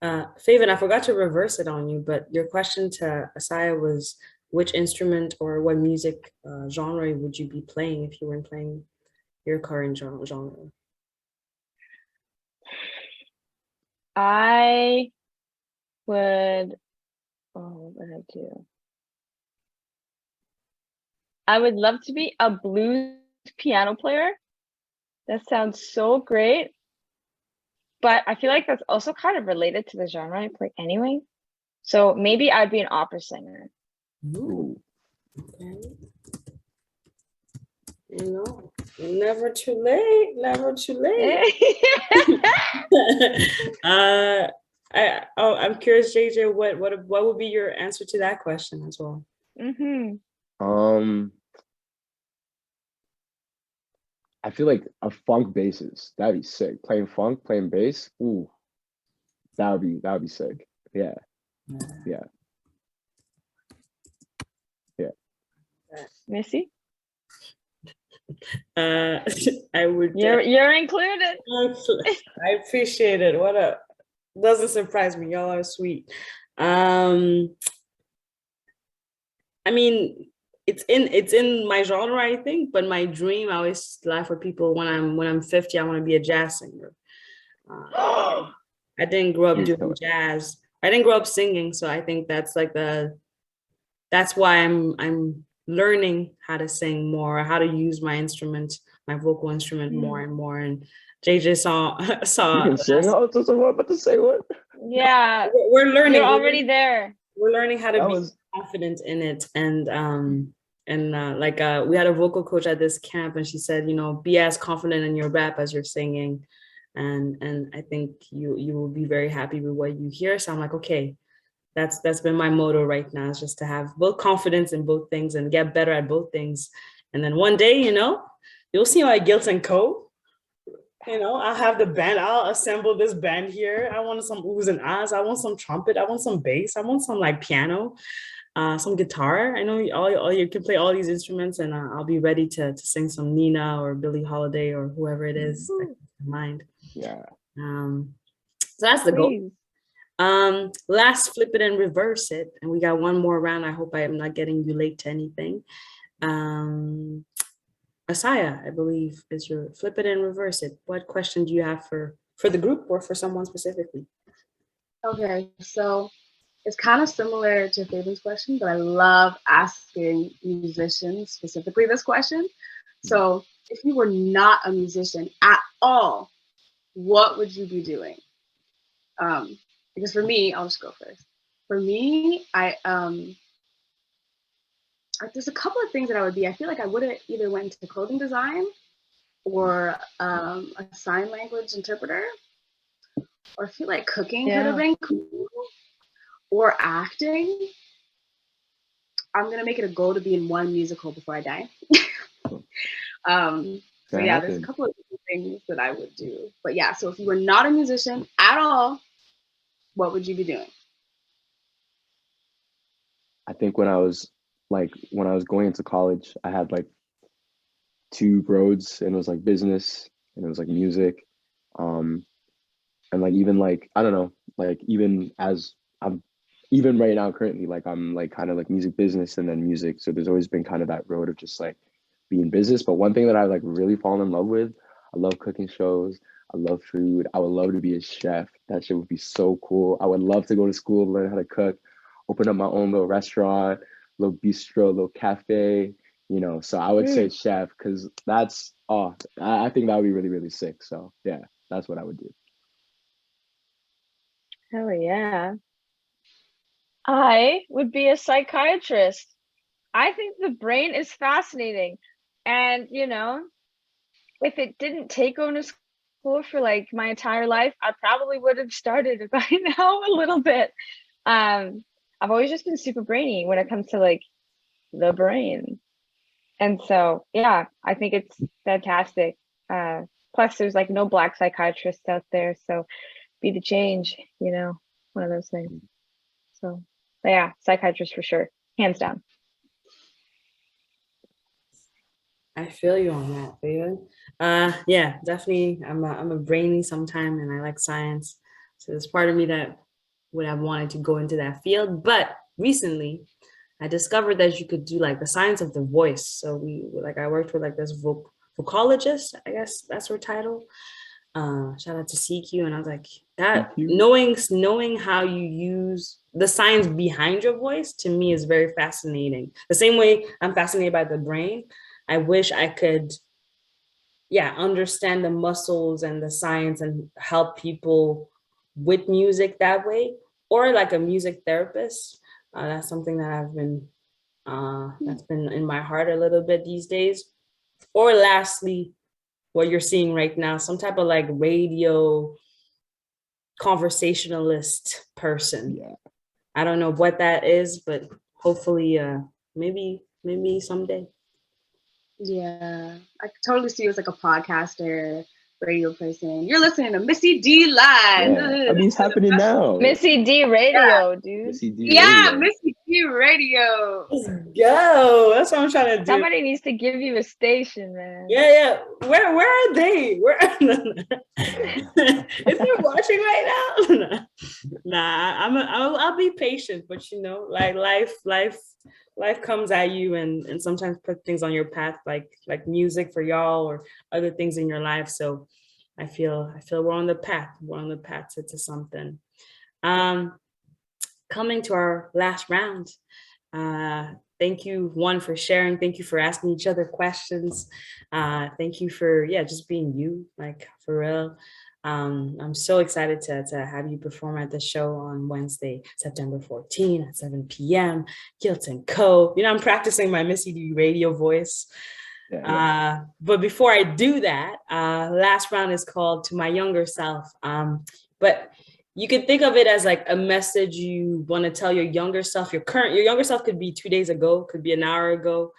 Speaker 1: Feven, I forgot to reverse it on you, but your question to Ahsia was which instrument or what music genre would you be playing if you weren't playing your current genre?
Speaker 2: I would, what would I do? I would love to be a blues piano player. That sounds so great. But I feel like that's also kind of related to the genre I play anyway. So maybe I'd be an opera singer.
Speaker 1: Ooh. Okay. You know, never too late, never too late. I'm curious, JJ, what would be your answer to that question as well?
Speaker 3: I feel like a funk bassist, that'd be sick. Playing funk, playing bass, ooh, that would be sick. Yeah.
Speaker 2: Missy?
Speaker 1: I would.
Speaker 2: You're included.
Speaker 1: I appreciate it. Doesn't surprise me. Y'all are sweet. I mean, it's in my genre, I think. But my dream, I always laugh with people when I'm 50. I want to be a jazz singer. I didn't grow up doing jazz. I didn't grow up singing, so I think that's why I'm learning how to sing more, how to use my instrument, my vocal instrument more and more. And JJ saw.
Speaker 3: You can sing. I was about to say what?
Speaker 2: Yeah,
Speaker 1: we're learning.
Speaker 2: You're already there.
Speaker 1: We're learning how to be confident in it, and we had a vocal coach at this camp, and she said, be as confident in your rap as you're singing, and I think you will be very happy with what you hear. So I'm like, okay. That's been my motto right now, is just to have both confidence in both things and get better at both things. And then one day, you'll see my Guilt and Co. I'll have the band. I'll assemble this band here. I want some oohs and ahs. I want some trumpet. I want some bass. I want some piano, some guitar. I know all you can play all these instruments, and I'll be ready to sing some Nina or Billie Holiday or whoever it is that comes to mind.
Speaker 3: Yeah.
Speaker 1: So that's the goal. Last flip it and reverse it, and we got one more round. I hope I am not getting you late to anything. Ahsia, I believe, is your flip it and reverse it. What question do you have for the group or for someone specifically?
Speaker 4: Okay, so it's kind of similar to Feven's question, but I love asking musicians specifically this question. So if you were not a musician at all, what would you be doing? Because for me, I'll just go first. For me, there's a couple of things that I would be. I feel like I would have either went into clothing design or a sign language interpreter, or I feel like cooking could have been cool, or acting. I'm gonna make it a goal to be in one musical before I die. So yeah, there's a couple of things that I would do. But yeah, so if you were not a musician at all, what would you be doing?
Speaker 3: I think when I was going into college, I had two roads, and it was business and it was music. And even I don't know, even as I'm even right now currently, I'm kind of music business and then music. So there's always been kind of that road of just being business. But one thing that I really fallen in love with, I love cooking shows. I love food. I would love to be a chef. That shit would be so cool. I would love to go to school, learn how to cook, open up my own little restaurant, little bistro, little cafe, So I would say chef, because that's, I think that would be really, really sick. So yeah, that's what I would do.
Speaker 2: Hell yeah. I would be a psychiatrist. I think the brain is fascinating. And, if it didn't take on a school for my entire life, I probably would have started it by now a little bit. I've always just been super brainy when it comes to the brain. And so, yeah, I think it's fantastic. Plus there's no Black psychiatrists out there. So be the change, one of those things. So yeah, psychiatrist for sure. Hands down.
Speaker 1: I feel you on that, Feven. Yeah, definitely. I'm a brainy sometime, and I like science. So there's part of me that would have wanted to go into that field. But recently, I discovered that you could do the science of the voice. So I worked with this vocalogist, I guess that's her title. Shout out to CQ. And I was like, that
Speaker 3: CQ?
Speaker 1: knowing how you use the science behind your voice, to me, is very fascinating. The same way I'm fascinated by the brain. I wish I could, understand the muscles and the science and help people with music that way, or like a music therapist. That's something that I've been that's been in my heart a little bit these days. Or lastly, what you're seeing right now, some type of like radio conversationalist person.
Speaker 3: Yeah.
Speaker 1: I don't know what that is, but hopefully maybe someday.
Speaker 4: Yeah, I could totally see you as like a podcaster, radio person. You're listening to Missy D live.
Speaker 3: Yeah. I mean, it's happening now.
Speaker 2: Missy D radio, dude.
Speaker 3: Missy D
Speaker 4: Yeah,
Speaker 3: radio.
Speaker 4: Missy D radio.
Speaker 1: Let's go. That's what I'm trying to do.
Speaker 2: Somebody needs to give you a station, man.
Speaker 1: Yeah. Where are they? Where if you're watching right now? Nah, I'll be patient, but like life comes at you and sometimes put things on your path, like music for y'all or other things in your life. So I feel we're on the path. We're on the path to something. Coming to our last round. Thank you, one, for sharing. Thank you for asking each other questions. Thank you for just being you, like, for real. I'm so excited to have you perform at the show on Wednesday, September 14 at 7 p.m. Guilt & Co. I'm practicing my Missy D radio voice. But before I do that, last round is called To My Younger Self. But you could think of it as like a message you want to tell your younger self. Your younger self could be 2 days ago, could be an hour ago.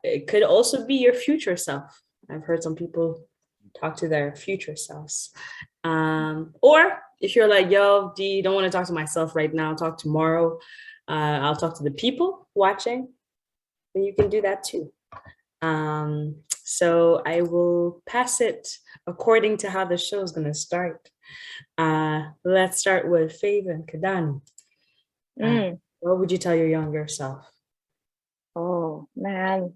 Speaker 1: It could also be your future self. I've heard some people talk to their future selves. Or if you're like, yo, D, don't want to talk to myself right now, talk tomorrow. I'll talk to the people watching. And you can do that too. So I will pass it according to how the show is going to start. Let's start with Feven Kidane. What would you tell your younger self?
Speaker 2: Oh, man.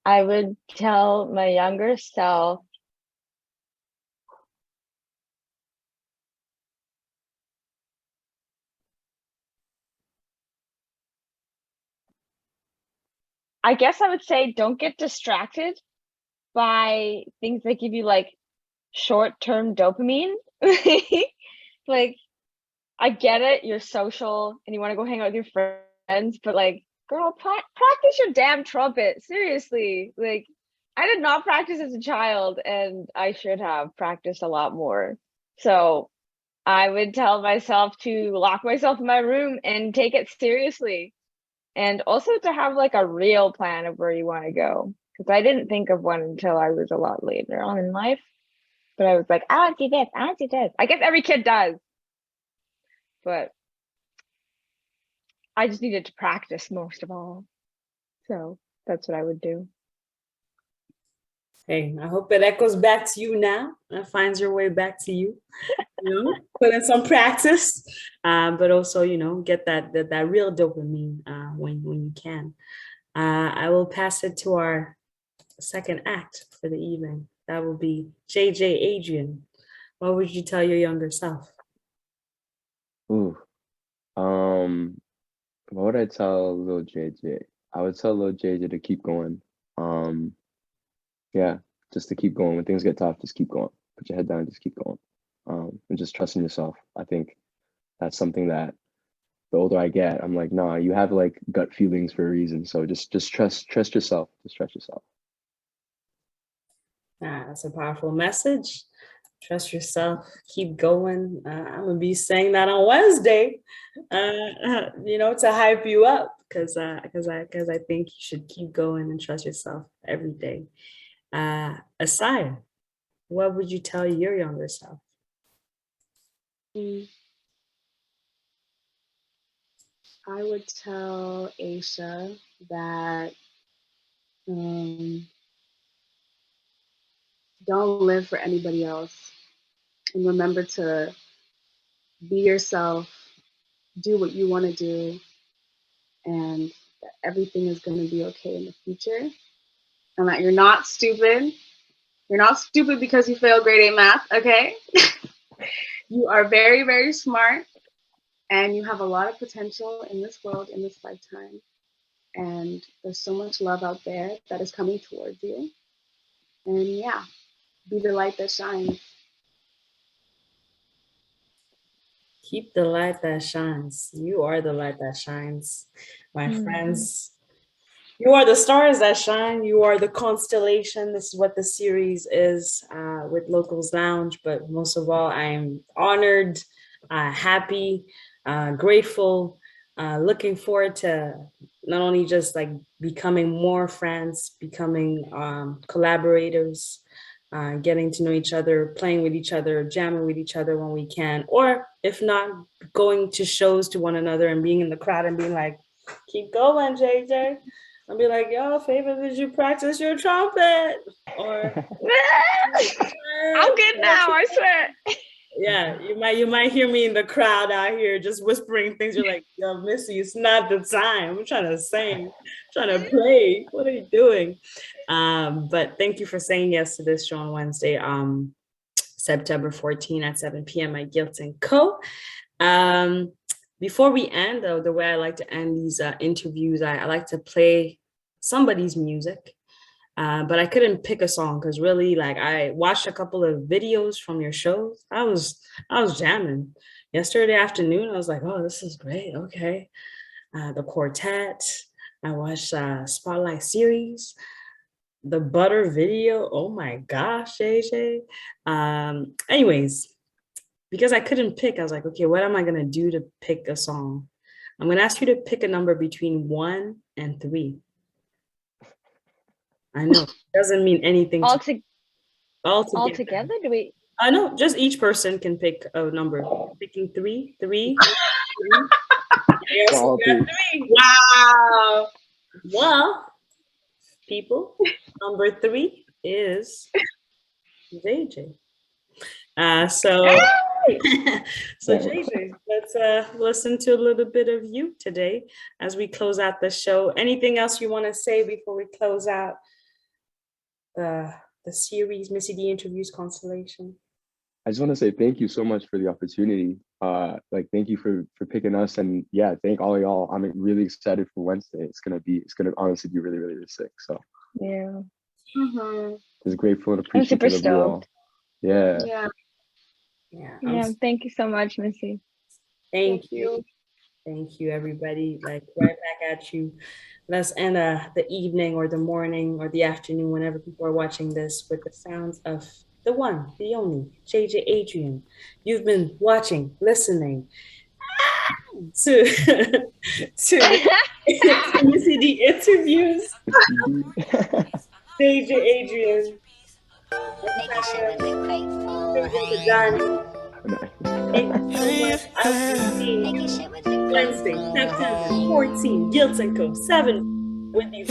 Speaker 2: I would tell my younger self I guess I would say don't get distracted by things that give you like short-term dopamine. Like, I get it, you're social and you want to go hang out with your friends, but like, girl, practice your damn trumpet. Seriously. Like, I did not practice as a child and I should have practiced a lot more. So I would tell myself to lock myself in my room and take it seriously. And also to have like a real plan of where you want to go. Because I didn't think of one until I was a lot later on in life. But I was like, I want to do this. I want to do this. I guess every kid does. But I just needed to practice most of all. So that's what I would do.
Speaker 1: Hey, I hope it echoes back to you now and finds your way back to you. Put in some practice, but also, get that real dopamine when you can. I will pass it to our second act for the evening. That will be Adrian. What would you tell your younger self?
Speaker 3: Ooh. What would I tell little JJ? I would tell little JJ to keep going. Just to keep going. When things get tough, just keep going. Put your head down, just keep going. And just trust in yourself. I think that's something that the older I get, I'm like, nah, you have like gut feelings for a reason. So just trust yourself. Just trust yourself.
Speaker 1: That's a powerful message. Trust yourself. Keep going. I'm gonna be saying that on Wednesday, to hype you up, because I think you should keep going and trust yourself every day. Ahsia, what would you tell your younger self?
Speaker 4: I would tell Ahsia that don't live for anybody else, and remember to be yourself, do what you want to do, and everything is going to be okay in the future. and that you're not stupid. You're not stupid because you failed grade 8 math, okay? You are very, very smart, and you have a lot of potential in this world, in this lifetime. And there's so much love out there that is coming towards you. And yeah, be the light that shines.
Speaker 1: Keep the light that shines. You are the light that shines, my friends. You are the stars that shine. You are the constellation. This is what the series is with Locals Lounge. But most of all, I'm honored, happy, grateful, looking forward to not only just like becoming more friends, becoming collaborators, getting to know each other, playing with each other, jamming with each other when we can, or if not, going to shows to one another and being in the crowd and being like, keep going, JJ. I'll be like, yo, Feven, did you practice your trumpet? Or
Speaker 2: I'm good now, I swear.
Speaker 1: Yeah, you might hear me in the crowd out here just whispering things. You're like, yo, Missy, it's not the time. I'm trying to sing, I'm trying to play. What are you doing? But thank you for saying yes to this show on Wednesday, September 14 at 7 p.m. at Guilt & Co. Before we end, though, the way I like to end these interviews, I like to play somebody's music. But I couldn't pick a song because really, like, I watched a couple of videos from your shows. I was jamming yesterday afternoon. I was like, oh, this is great. Okay, the quartet. I watched Spotlight series, the Butter video. Oh my gosh, JJ. Anyways, because I couldn't pick, I was like, okay, what am I gonna do to pick a song? I'm gonna ask you to pick a number between 1 and 3. I know, it doesn't mean anything.
Speaker 2: All together? Do we?
Speaker 1: I know, just each person can pick a number. Picking three. Yes,
Speaker 3: All
Speaker 1: we got
Speaker 3: three.
Speaker 1: 3.
Speaker 4: Wow.
Speaker 1: Well, people, number 3 is JJ. So JJ, let's listen to a little bit of you today as we close out the show. Anything else you want to say before we close out the series, Missy D Interviews Constellation?
Speaker 3: I just want to say thank you so much for the opportunity. Like, thank you for picking us, and yeah, thank all of y'all. I'm really excited for Wednesday. It's gonna honestly be really, really, really sick. So
Speaker 2: Yeah.
Speaker 3: just grateful and
Speaker 2: I'm
Speaker 3: appreciative
Speaker 2: super
Speaker 3: of you all.
Speaker 2: stoked.
Speaker 3: Yeah.
Speaker 2: Yeah. Thank you so much, Missy.
Speaker 1: Thank you. Thank you, everybody. Like, right back at you. Let's end the evening or the morning or the afternoon, whenever people are watching this, with the sounds of the one, the only, JJ Adrian. You've been watching, listening to Missy D Interviews. JJ Adrian. Feven Kidane. Thank you so much. I'll see you Wednesday, September 14, Guilt & Co. 7 with these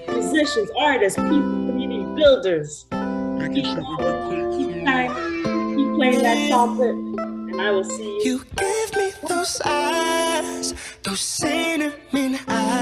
Speaker 1: musicians, artists, people, community builders. Keep playing that trumpet, and I will see you.
Speaker 5: You give me those eyes, those cinnamon eyes.